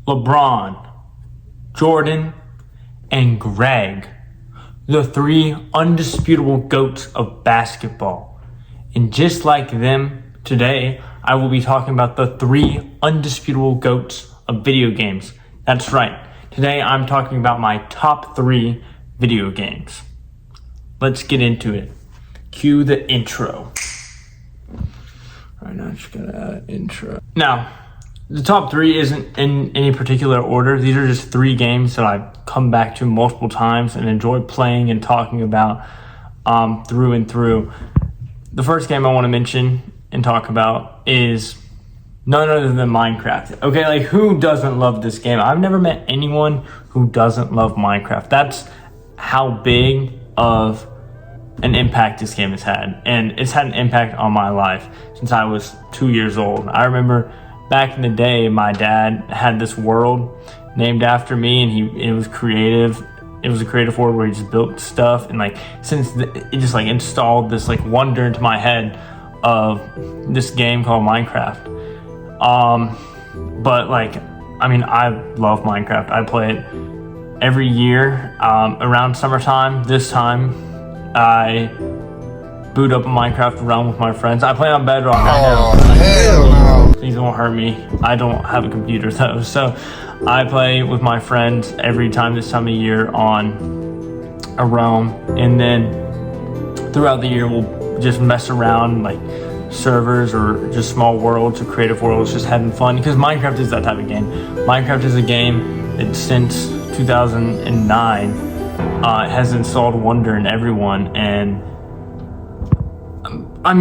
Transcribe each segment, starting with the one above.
LeBron, Jordan, and Greg, the three undisputable GOATs of basketball. And just like them, today I will be talking about the three undisputable GOATs of video games. That's right. Today I'm talking about my top three video games. Let's get into it. Cue the intro. All right, now I'm just gonna add an intro. Now, the top three isn't in any particular order. These are just three games that I've come back to multiple times and enjoy playing and talking about through and through. The first game I want to mention and talk about is none other than Minecraft. Okay, like who doesn't love this game? I've never met anyone who doesn't love Minecraft. That's how big of an impact this game has had. And it's had an impact on my life since I was 2 years old. I remember back in the day, my dad had this world named after me, and it was creative. It was a creative world where he just built stuff, and it just installed this wonder into my head of this game called Minecraft. But I love Minecraft. I play it every year around summertime. This time, I boot up a Minecraft realm with my friends. I play on Bedrock. Oh, hell no. These won't hurt me. I don't have a computer though, so I play with my friends every time this time of year on a realm, and then throughout the year we'll just mess around servers or just small worlds or creative worlds, just having fun, because Minecraft is that type of game. Minecraft is a game that since 2009 has installed wonder in everyone, and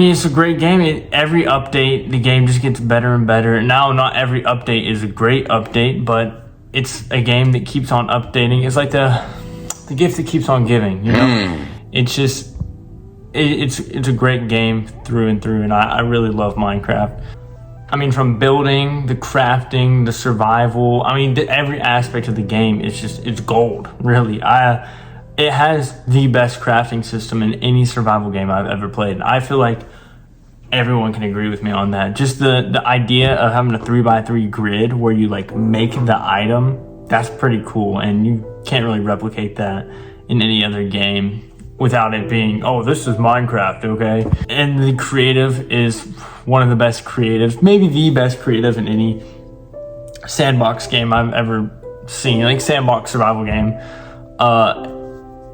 it's a great game. Every update, the game just gets better and better. Now, not every update is a great update, but it's a game that keeps on updating. It's like the gift that keeps on giving, you know? It's just, it's a great game through and through, and I really love Minecraft. From building, the crafting, the survival, every aspect of the game, it's gold, really. It has the best crafting system in any survival game I've ever played. I feel like everyone can agree with me on that. Just the idea of having a 3x3 grid where you make the item, that's pretty cool, and you can't really replicate that in any other game without it being, oh, this is Minecraft, okay? And the creative is one of the best creatives, maybe the best creative in any sandbox game I've ever seen, sandbox survival game.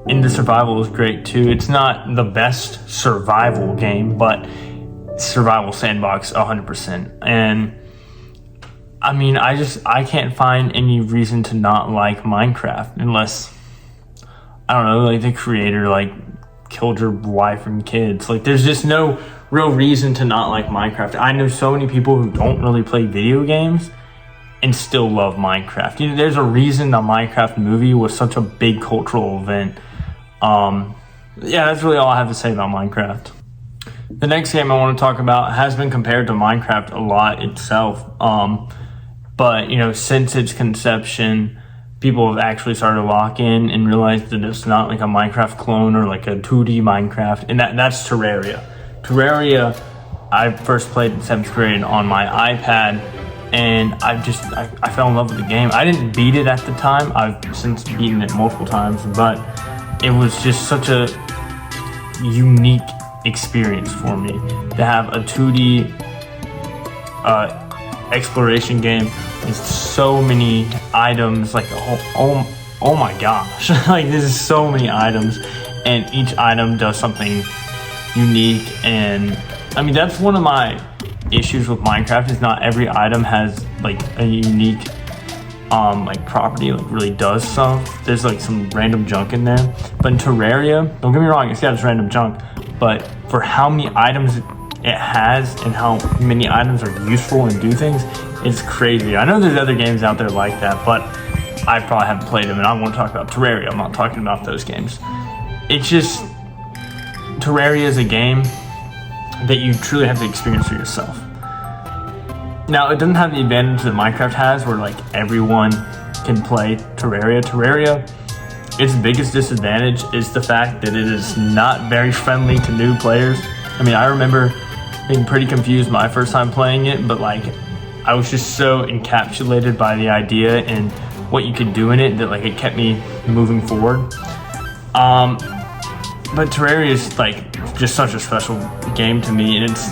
And the survival is great too. It's not the best survival game, but survival sandbox 100%. And I can't find any reason to not like Minecraft unless, I don't know, the creator killed your wife and kids. There's just no real reason to not like Minecraft. I know so many people who don't really play video games and still love Minecraft. There's a reason the Minecraft movie was such a big cultural event. That's really all I have to say about Minecraft. The next game I want to talk about has been compared to Minecraft a lot itself. But since its conception, people have actually started to lock in and realize that it's not a Minecraft clone or a 2D Minecraft, and that's Terraria. Terraria, I first played in 7th grade on my iPad, and I fell in love with the game. I didn't beat it at the time. I've since beaten it multiple times, but it was just such a unique experience for me to have a 2D exploration game with so many items. Oh my gosh, there's so many items, and each item does something unique. And that's one of my issues with Minecraft, is not every item has a unique property, really does stuff. There's some random junk in there. But in Terraria, don't get me wrong, it's got its random junk, but for how many items it has and how many items are useful and do things, it's crazy. I know there's other games out there like that, but I probably haven't played them, and I want to talk about Terraria. I'm not talking about those games. It's just, Terraria is a game that you truly have to experience for yourself. Now, it doesn't have the advantage that Minecraft has, where everyone can play Terraria. Terraria, its biggest disadvantage is the fact that it is not very friendly to new players. I remember being pretty confused my first time playing it, but I was just so encapsulated by the idea and what you could do in it that like it kept me moving forward. But Terraria is like just such a special game to me, and it's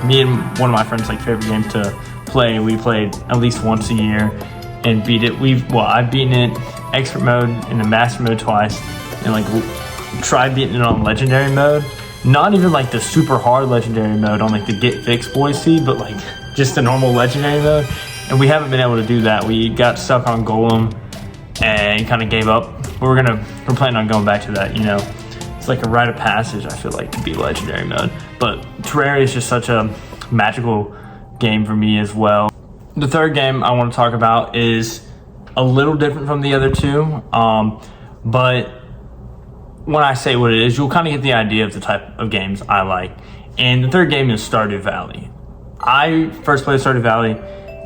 me and one of my friends' like favorite game to play. We played at least once a year and beat it. I've beaten it expert mode and the master mode twice, and like tried beating it on legendary mode. Not even like the super hard legendary mode on like the Get Fixed Boy seed, but like just the normal legendary mode. And we haven't been able to do that. We got stuck on Golem and kind of gave up. We're planning on going back to that, you know. It's like a rite of passage, I feel like, to be legendary mode. But Terraria is just such a magical game for me as well. The third game I want to talk about is a little different from the other two, but when I say what it is, you'll kind of get the idea of the type of games I like. And the third game is Stardew Valley. I first played Stardew Valley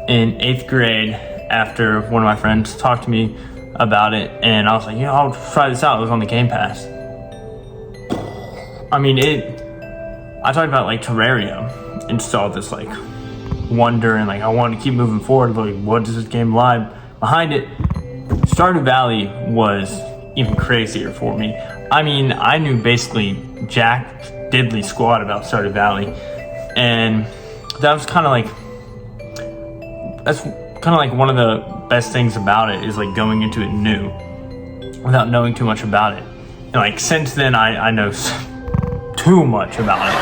in 8th grade after one of my friends talked to me about it, and I was like, I'll try this out. It was on the Game Pass. I mean, I talked about like Terraria and saw this like wonder, and like I wanted to keep moving forward, but like, what does this game lie behind it? Stardew Valley was even crazier for me. I mean, I knew basically Jack Diddley squat about Stardew Valley, and that's kind of like one of the best things about it is like going into it new without knowing too much about it. And like since then I know too much about it.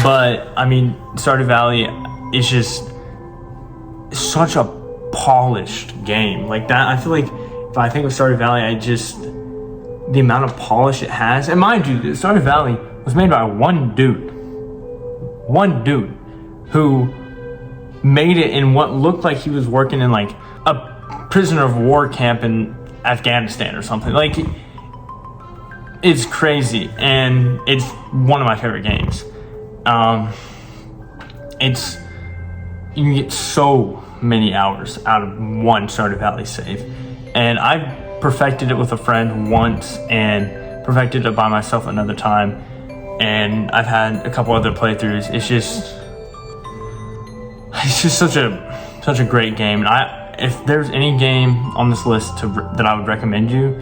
But I mean, Stardew Valley is just such a polished game. Like that, I feel like if I think of Stardew Valley, the amount of polish it has. And mind you, Stardew Valley was made by one dude who made it in what looked like he was working in like a prisoner of war camp in Afghanistan or something. Like, it's crazy, and it's one of my favorite games. You can get so many hours out of one Stardew Valley save, and I perfected it with a friend once and perfected it by myself another time, and I've had a couple other playthroughs. It's just such a great game. And if there's any game on this list that I would recommend you,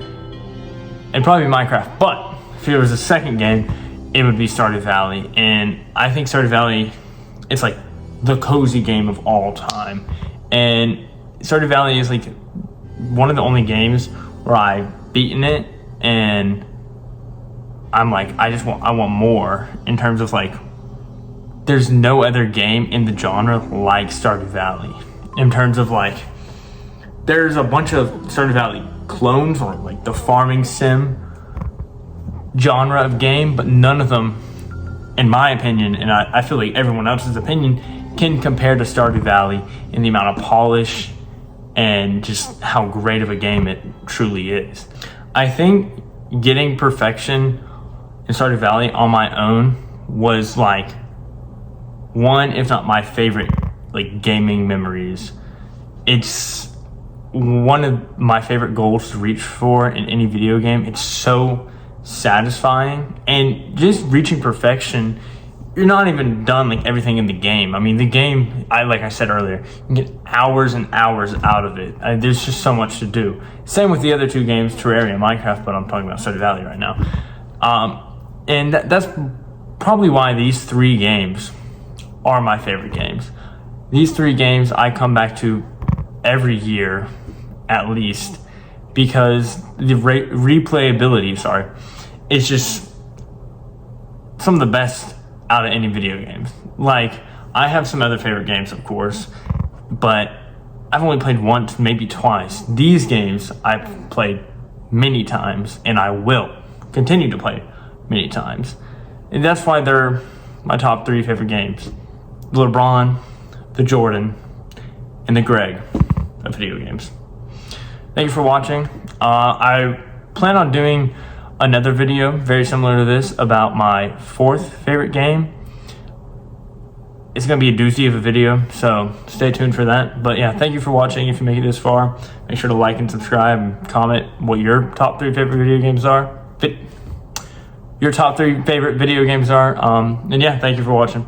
it'd probably be Minecraft. But if there was a second game, it would be Stardew Valley. And I think Stardew Valley, it's like the cozy game of all time. And Stardew Valley is like one of the only games where I've beaten it and I'm like, I want more, in terms of like, there's no other game in the genre like Stardew Valley. In terms of like, there's a bunch of Stardew Valley clones, or like the farming sim genre of game, but none of them, in my opinion, and I feel like everyone else's opinion, can compare to Stardew Valley in the amount of polish and just how great of a game it truly is. I think getting perfection in Stardew Valley on my own was like one, if not my favorite, like gaming memories. It's one of my favorite goals to reach for in any video game. It's so satisfying, and just reaching perfection, you're not even done like everything in the game. I mean, the game, like I said earlier, you can get hours and hours out of it. There's just so much to do. Same with the other two games, Terraria and Minecraft, but I'm talking about Stardew Valley right now. And that's probably why these three games are my favorite games. These three games I come back to every year, at least, because the replayability, is just some of the best out of any video games. Like, I have some other favorite games, of course, but I've only played once, maybe twice. These games I've played many times, and I will continue to play many times. And that's why they're my top three favorite games. The LeBron, the Jordan, and the Greg of video games. Thank you for watching. I plan on doing another video very similar to this about my fourth favorite game. It's going to be a doozy of a video, so stay tuned for that. But yeah, thank you for watching. If you make it this far, make sure to like and subscribe and comment what your top three favorite video games are. And yeah, thank you for watching.